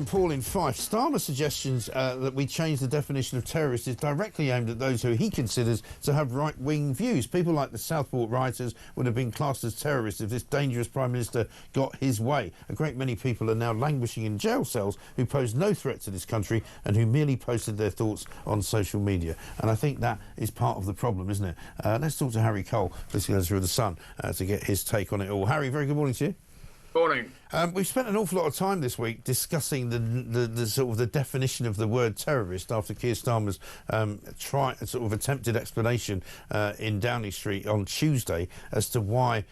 Paul in Fife. Starmer's suggestions that we change the definition of terrorist is directly aimed at those who he considers to have right-wing views. People like the Southport rioters would have been classed as terrorists if this dangerous Prime Minister got his way. A great many people are now languishing in jail cells who pose no threat to this country and who merely posted their thoughts on social media. And I think that is part of the problem, isn't it? Let's talk to Harry Cole, listening through the Sun, to get his take on it all. Harry, very good morning to you. Morning. We've spent an awful lot of time this week discussing the sort of the definition of the word terrorist after Keir Starmer's attempted explanation in Downing Street on Tuesday as to why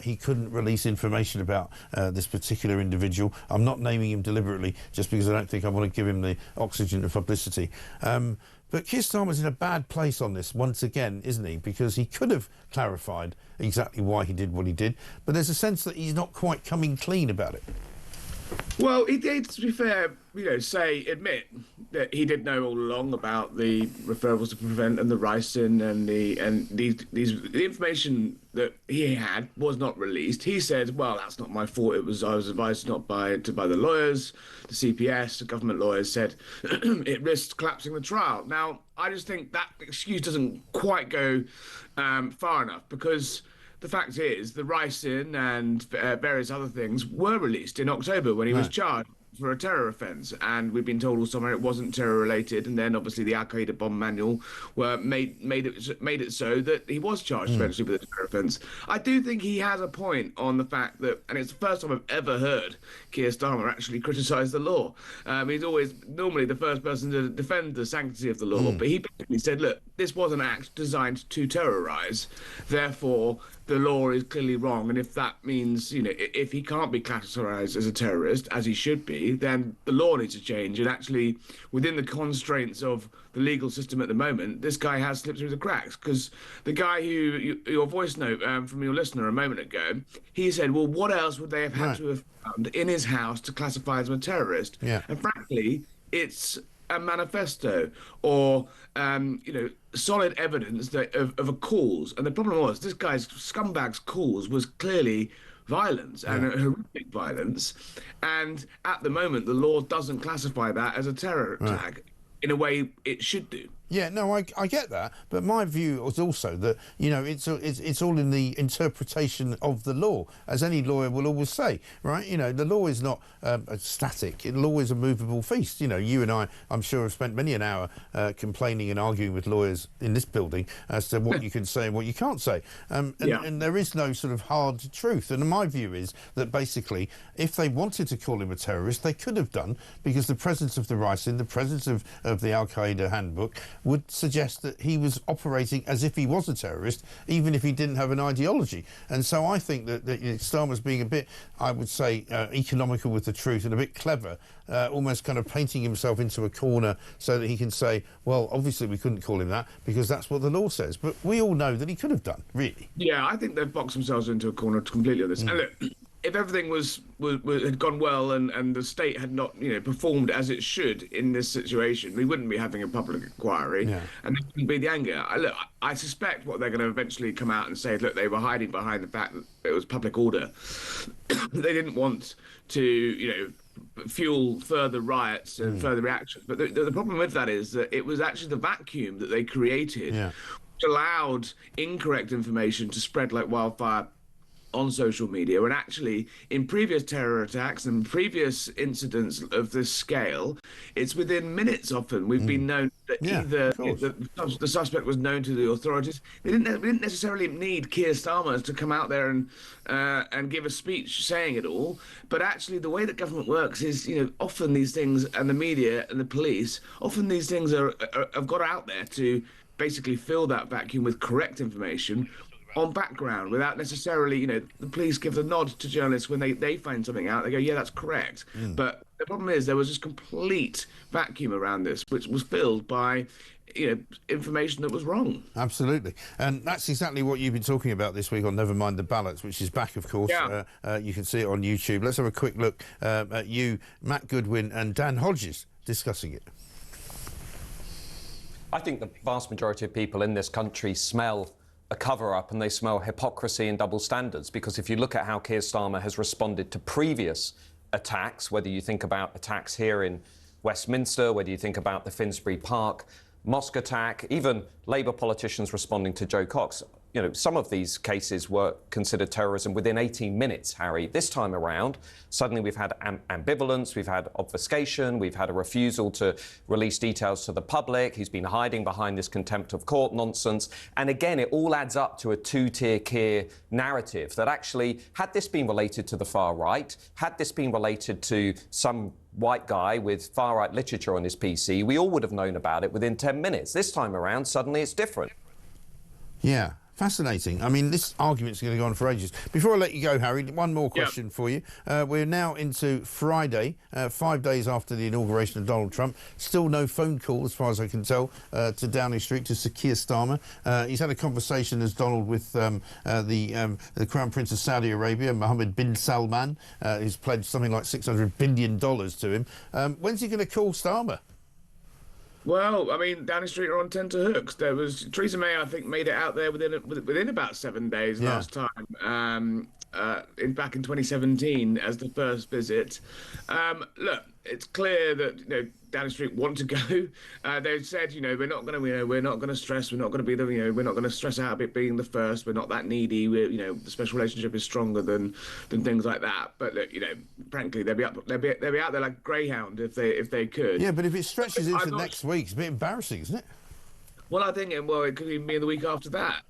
he couldn't release information about this particular individual. I'm not naming him deliberately just because I don't think I want to give him the oxygen of publicity. But Keir Starmer's in a bad place on this once again, isn't he? Because he could have clarified exactly why he did what he did, but there's a sense that he's not quite coming clean about it. Well, he did, to be fair, admit that he did know all along about the referrals to prevent and the ricin and the information that he had was not released. He said, "Well, that's not my fault. I was advised not by the lawyers, the CPS, the government lawyers said it risked collapsing the trial." Now, I just think that excuse doesn't quite go far enough, because the fact is, the ricin and various other things were released in October when he was charged for a terror offence, and we've been told all summer it wasn't terror related, and then obviously the Al Qaeda bomb manual made it so that he was charged eventually with a terror offence. I do think he has a point on the fact that, and it's the first time I've ever heard Keir Starmer actually criticise the law. He's always normally the first person to defend the sanctity of the law, but he basically said, look, this was an act designed to terrorise, therefore the law is clearly wrong, and if that means, if he can't be classified as a terrorist, as he should be, then the law needs to change. And actually, within the constraints of the legal system at the moment, this guy has slipped through the cracks, because the guy who, your voice note from your listener a moment ago, he said, well, what else would they have had to have found in his house to classify as a terrorist? Yeah. And frankly, it's a manifesto or solid evidence of a cause. And the problem was, this guy's scumbag's cause was clearly violence and a horrific violence, and at the moment the law doesn't classify that as a terror attack in a way it should do. Yeah, no, I get that, but my view was also that it's all in the interpretation of the law, as any lawyer will always say, right? The law is not static; it's always a movable feast. You and I'm sure, have spent many an hour complaining and arguing with lawyers in this building as to what you can say and what you can't say, and there is no sort of hard truth. And my view is that basically, if they wanted to call him a terrorist, they could have done, because the presence of the ricin, the presence of the Al Qaeda handbook, would suggest that he was operating as if he was a terrorist, even if he didn't have an ideology. And so I think that Starmer's being a bit, I would say, economical with the truth and a bit clever, almost kind of painting himself into a corner so that he can say, well, obviously we couldn't call him that because that's what the law says. But we all know that he could have done, really. Yeah, I think they've boxed themselves into a corner completely on this. And look, if everything had gone well and the state had not performed as it should in this situation, we wouldn't be having a public inquiry, and there wouldn't be the anger. I suspect what they're going to eventually come out and say is, look, they were hiding behind the fact that it was public order. They didn't want to fuel further riots and further reactions. But the problem with that is that it was actually the vacuum that they created which allowed incorrect information to spread like wildfire on social media. And actually, in previous terror attacks and previous incidents of this scale, it's within minutes often we've been known that either the suspect was known to the authorities. We didn't necessarily need Keir Starmer to come out there and give a speech saying it all. But actually, the way that government works is, often these things, and the media and the police, often these things have got out there to basically fill that vacuum with correct information on background, without necessarily, the police give the nod to journalists when they find something out. They go, yeah, that's correct. But the problem is there was this complete vacuum around this, which was filled by information that was wrong. Absolutely. And that's exactly what you've been talking about this week on Never Mind the Ballots, which is back, of course. You can see it on YouTube. Let's have a quick look at you, Matt Goodwin and Dan Hodges discussing it. I think the vast majority of people in this country smell a cover-up, and they smell hypocrisy and double standards, because if you look at how Keir Starmer has responded to previous attacks, whether you think about attacks here in Westminster, whether you think about the Finsbury Park mosque attack, even Labour politicians responding to Joe Cox. You know, some of these cases were considered terrorism within 18 minutes, Harry. This time around, suddenly we've had ambivalence, we've had obfuscation, we've had a refusal to release details to the public. He's been hiding behind this contempt of court nonsense. And again, it all adds up to a two-tier Keir narrative that actually, had this been related to the far right, had this been related to some white guy with far-right literature on his PC, we all would have known about it within 10 minutes. This time around, suddenly it's different. Yeah. Fascinating. I mean, this argument's going to go on for ages. Before I let you go, Harry, one more question for you. We're now into Friday, 5 days after the inauguration of Donald Trump. Still no phone call, as far as I can tell, to Downing Street, to Sir Keir Starmer. He's had a conversation, as Donald, with the Crown Prince of Saudi Arabia, Mohammed bin Salman, who's pledged something like $600 billion to him. When's he going to call Starmer? Well, I mean, Downing Street are on tenterhooks. There was Theresa May, I think, made it out there within about 7 days last time, back in 2017 as the first visit. Look, it's clear that Downing Street want to go. They've said, we're not going to stress. We're not going to be we're not going to stress out about being the first. We're not that needy. The special relationship is stronger than things like that. But look, frankly, they'll be out there like a greyhound if they could. Yeah, but if it stretches into next week, it's a bit embarrassing, isn't it? Well, I think it could even be the week after that.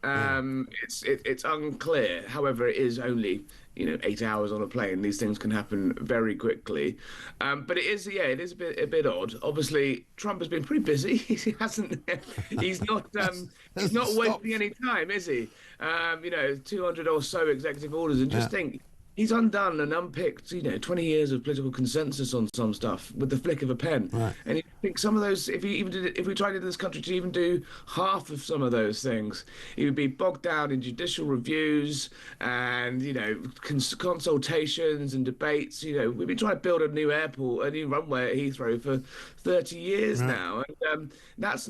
It's unclear. However, it is only 8 hours on a plane. These things can happen very quickly. But it is a bit odd. Obviously, Trump has been pretty busy. He hasn't. He's not. He's not wasting any time, is he? 200 or so executive orders, and just think. He's undone and unpicked, 20 years of political consensus on some stuff with the flick of a pen. Right. And you think some of those, if we tried in this country to even do half of some of those things, it would be bogged down in judicial reviews and, consultations and debates. We've been trying to build a new airport, a new runway at Heathrow for 30 years now. And that's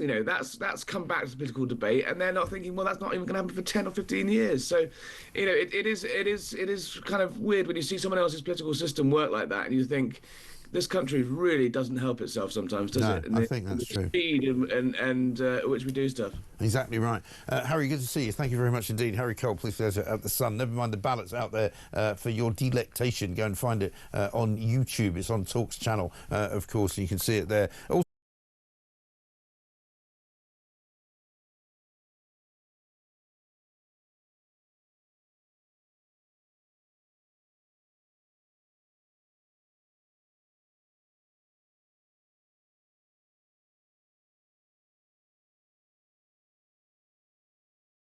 come back to political debate, and they're not thinking, well, that's not even going to happen for 10 or 15 years. So, it is kind of weird when you see someone else's political system work like that, and you think this country really doesn't help itself sometimes, does it? I think that's true. Speed and which we do stuff. Exactly right. Harry, good to see you. Thank you very much indeed. Harry Cole, police officer at the Sun. Never mind the ballots out there for your delectation. Go and find it on YouTube. It's on Talk's channel, of course, and you can see it there. Also